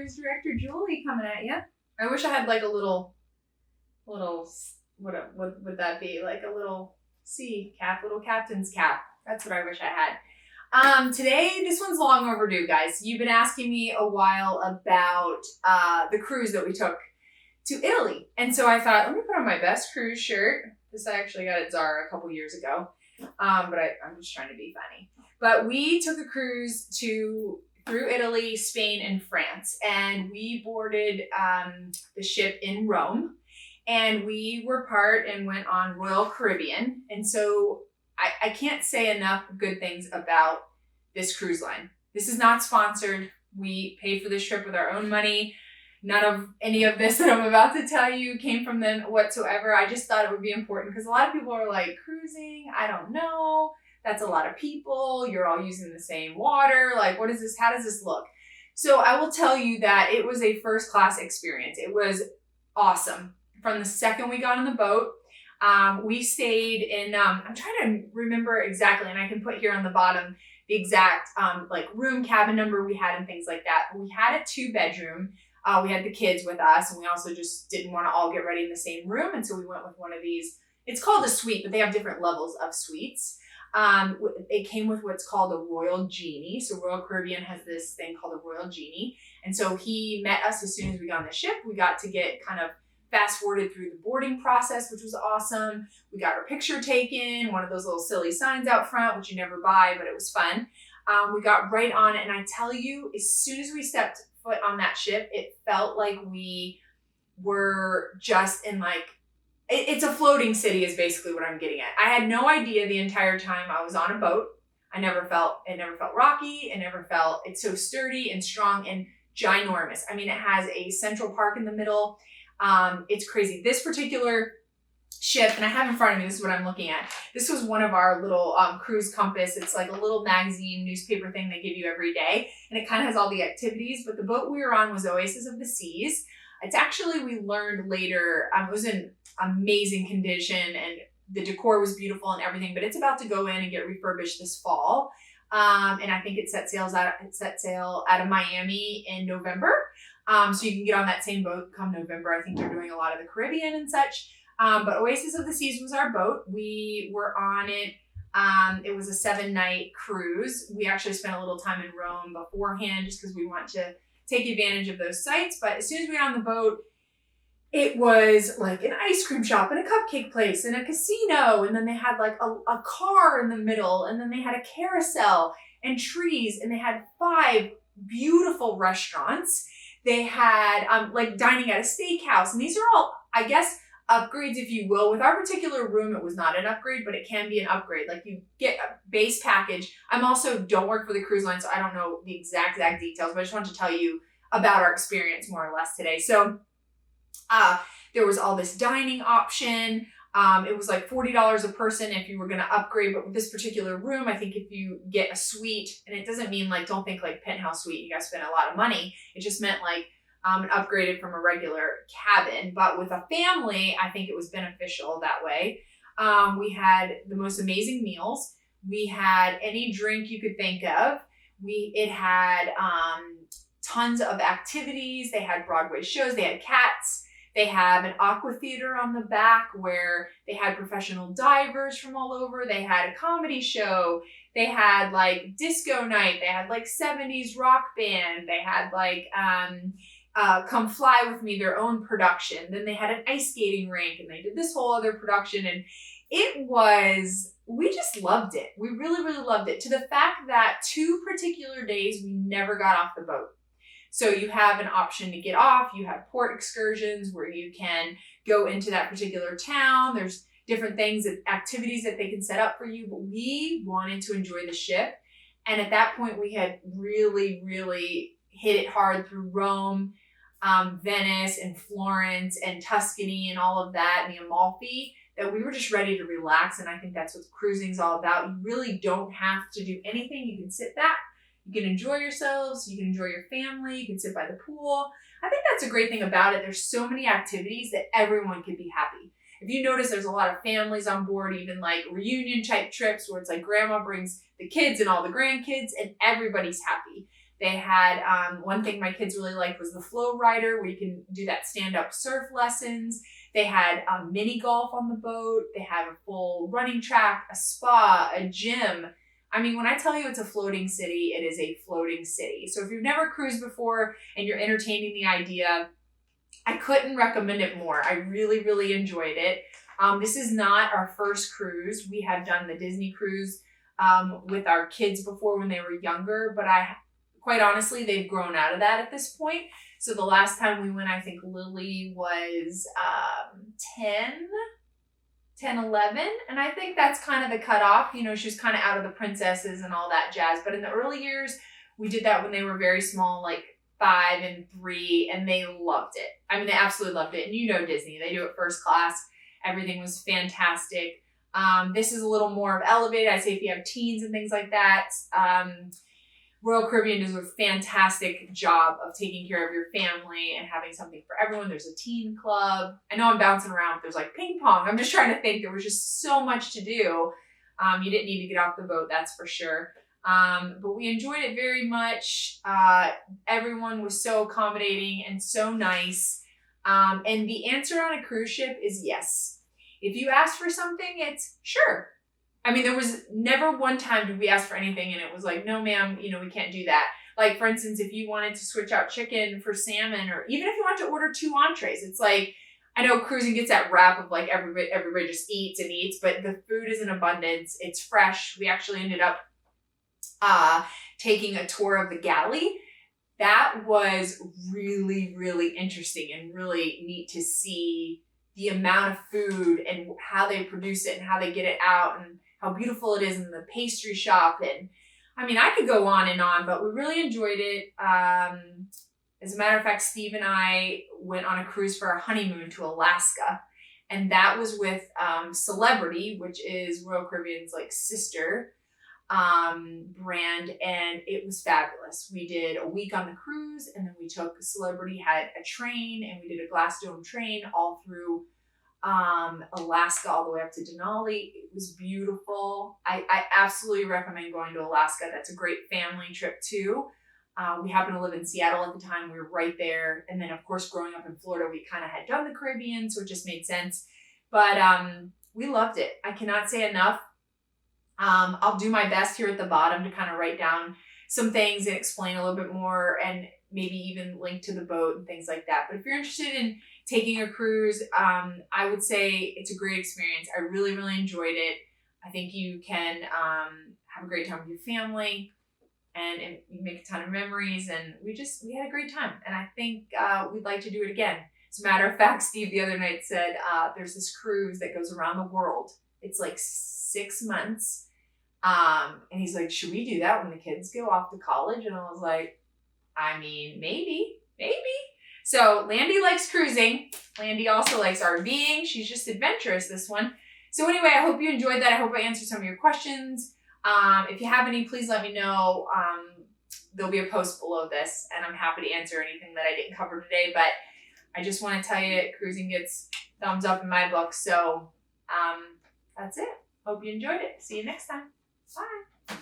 cruise director Julie coming at you. I wish I had like a little, what would that be? Like a little sea cap, little captain's cap. That's what I wish I had. Today, this one's long overdue, guys. You've been asking me a while about the cruise that we took to Italy. And so I thought, let me put on my best cruise shirt. This I actually got at Zara a couple years ago. But I'm just trying to be funny. But we took a cruise through Italy, Spain, and France. And we boarded the ship in Rome. And we were part and went on Royal Caribbean. And so I can't say enough good things about this cruise line. This is not sponsored. We paid for this trip with our own money. None of any of this that I'm about to tell you came from them whatsoever. I just thought it would be important because a lot of people are like, cruising, I don't know. That's a lot of people. You're all using the same water. Like, what is this? How does this look? So I will tell you that it was a first class experience. It was awesome. From the second we got on the boat, we stayed in, I'm trying to remember exactly, and I can put here on the bottom the exact like room, cabin number we had and things like that. But we had a 2-bedroom. We had the kids with us, and we also just didn't want to all get ready in the same room. And so we went with one of these. It's called a suite, but they have different levels of suites. It came with what's called a Royal Genie. So Royal Caribbean has this thing called a Royal Genie. And so he met us as soon as we got on the ship. We got to get kind of fast forwarded through the boarding process, which was awesome. We got our picture taken, one of those little silly signs out front, which you never buy, but it was fun. We got right on it. And I tell you, as soon as we stepped foot on that ship, it felt like we were just in like, it's a floating city is basically what I'm getting at. I had no idea the entire time I was on a boat. It never felt rocky. It's so sturdy and strong and ginormous. I mean, it has a central park in the middle. It's crazy. This particular ship, and I have in front of me, this is what I'm looking at. This was one of our little cruise compass. It's like a little magazine newspaper thing they give you every day. And it kind of has all the activities, but the boat we were on was Oasis of the Seas. It's actually, we learned later, it was in amazing condition and the decor was beautiful and everything, but it's about to go in and get refurbished this fall. And I think it set sail out of Miami in November. So you can get on that same boat come November. I think they're doing a lot of the Caribbean and such. But Oasis of the Seas was our boat. We were on it. It was a 7-night cruise. We actually spent a little time in Rome beforehand just because we want to take advantage of those sites. But as soon as we got on the boat, it was like an ice cream shop and a cupcake place and a casino. And then they had like a car in the middle. And then they had a carousel and trees. And they had 5 beautiful restaurants. They had like dining at a steakhouse. And these are all, I guess, upgrades, if you will. With our particular room, it was not an upgrade, but it can be an upgrade. Like you get a base package. I'm also don't work for the cruise line, so I don't know the exact details, but I just wanted to tell you about our experience more or less today. So there was all this dining option. It was like $40 a person if you were going to upgrade, but with this particular room, I think if you get a suite, and it doesn't mean like, don't think like penthouse suite, you guys spend a lot of money. It just meant like an upgraded from a regular cabin. But with a family, I think it was beneficial that way. We had the most amazing meals. We had any drink you could think of. It had tons of activities. They had Broadway shows. They had cats. They have an aqua theater on the back where they had professional divers from all over. They had a comedy show. They had like disco night. They had like 70s rock band. They had like Come Fly With Me, their own production. Then they had an ice skating rink and they did this whole other production. And we just loved it. We really, really loved it, to the fact that 2 particular days we never got off the boat. So you have an option to get off. You have port excursions where you can go into that particular town. There's different things, activities that they can set up for you. But we wanted to enjoy the ship. And at that point, we had really, really hit it hard through Rome, Venice and Florence and Tuscany and all of that, and the Amalfi, that we were just ready to relax. And I think that's what cruising is all about. You really don't have to do anything. You can sit back. You can enjoy yourselves. You can enjoy your family. You can sit by the pool. I think that's a great thing about it. There's so many activities that everyone could be happy. If you notice, there's a lot of families on board, even like reunion type trips where it's like grandma brings the kids and all the grandkids and everybody's happy. They had, one thing my kids really liked was the flow rider, where you can do that stand-up surf lessons. They had mini golf on the boat. They had a full running track, a spa, a gym. I mean, when I tell you it's a floating city, it is a floating city. So if you've never cruised before and you're entertaining the idea, I couldn't recommend it more. I really, really enjoyed it. This is not our first cruise. We have done the Disney cruise with our kids before when they were younger, but quite honestly, they've grown out of that at this point. So the last time we went, I think Lily was 10, 11. And I think that's kind of the cutoff. You know, she was kind of out of the princesses and all that jazz. But in the early years, we did that when they were very small, like 5 and 3, and they loved it. I mean, they absolutely loved it. And you know Disney, they do it first class. Everything was fantastic. This is a little more of elevated. I'd say if you have teens and things like that, Royal Caribbean does a fantastic job of taking care of your family and having something for everyone. There's a teen club. I know I'm bouncing around, but there's like ping pong. I'm just trying to think. There was just so much to do. You didn't need to get off the boat, that's for sure. But we enjoyed it very much. Everyone was so accommodating and so nice. And the answer on a cruise ship is yes. If you ask for something, it's sure. I mean, there was never one time did we ask for anything and it was like, no, ma'am, you know, we can't do that. Like, for instance, if you wanted to switch out chicken for salmon, or even if you want to order 2 entrees, it's like, I know cruising gets that rap of like everybody just eats and eats, but the food is in abundance. It's fresh. We actually ended up taking a tour of the galley. That was really, really interesting and really neat to see the amount of food and how they produce it and how they get it out and how beautiful it is in the pastry shop. And I mean, I could go on, but we really enjoyed it. As a matter of fact, Steve and I went on a cruise for our honeymoon to Alaska, and that was with Celebrity, which is Royal Caribbean's like sister brand, and it was fabulous. We did a week on the cruise, and then we took Celebrity had a train, and we did a glass dome train all through Alaska all the way up to Denali. It was beautiful. I absolutely recommend going to Alaska. That's a great family trip too. We happened to live in Seattle at the time. We were right there. And then of course, growing up in Florida, we kind of had done the Caribbean, so it just made sense. But we loved it. I cannot say enough. I'll do my best here at the bottom to kind of write down some things and explain a little bit more and maybe even link to the boat and things like that. But if you're interested in taking a cruise, I would say it's a great experience. I really, really enjoyed it. I think you can have a great time with your family and you make a ton of memories. And we had a great time. And I think we'd like to do it again. As a matter of fact, Steve the other night said there's this cruise that goes around the world. It's like 6 months. And he's like, should we do that when the kids go off to college? And I was like, I mean, maybe. So Landy likes cruising. Landy also likes RVing. She's just adventurous, this one. So anyway, I hope you enjoyed that. I hope I answered some of your questions. If you have any, please let me know. There'll be a post below this, and I'm happy to answer anything that I didn't cover today. But I just want to tell you, cruising gets thumbs up in my book. So that's it. Hope you enjoyed it. See you next time. Bye.